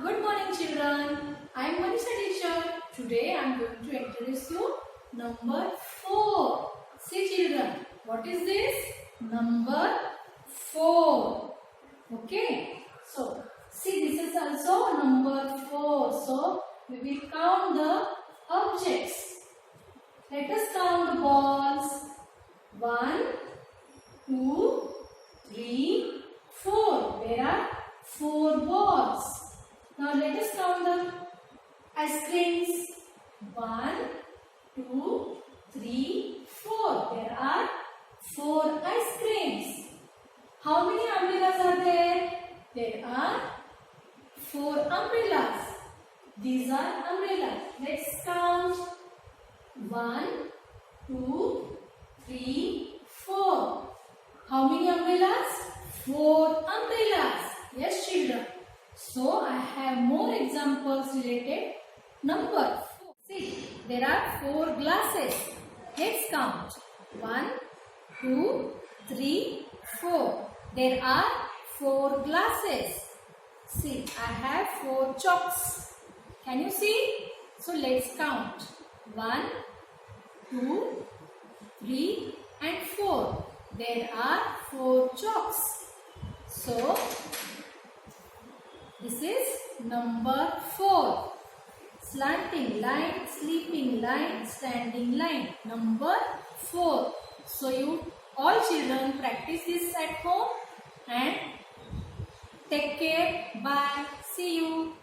Good morning children. I am Manisha teacher. Today I am going to introduce you number 4. See children, what is this? Number 4. Okay. So, see this is also number 4. So, we will count the objects. Let us count the balls. 1, 2, 3, 4. There are 4 balls. Now let us count the ice creams. 1, 2, 3, 4. There are 4 ice creams. How many umbrellas are there? There are 4 umbrellas. These are umbrellas. Let's count. 1, 2, 3, 4. How many umbrellas? 4 umbrellas. Yes, children. So, I have more examples related number 4. See, there are 4 glasses. Let's count. 1, 2, 3, 4. There are 4 glasses. See, I have 4 chalks. Can you see? So, let's count. 1, 2, 3 and 4. There are 4 chalks. So, this is number 4. Slanting line, sleeping line, standing line. Number 4. So, you all children practice this at home and take care. Bye. See you.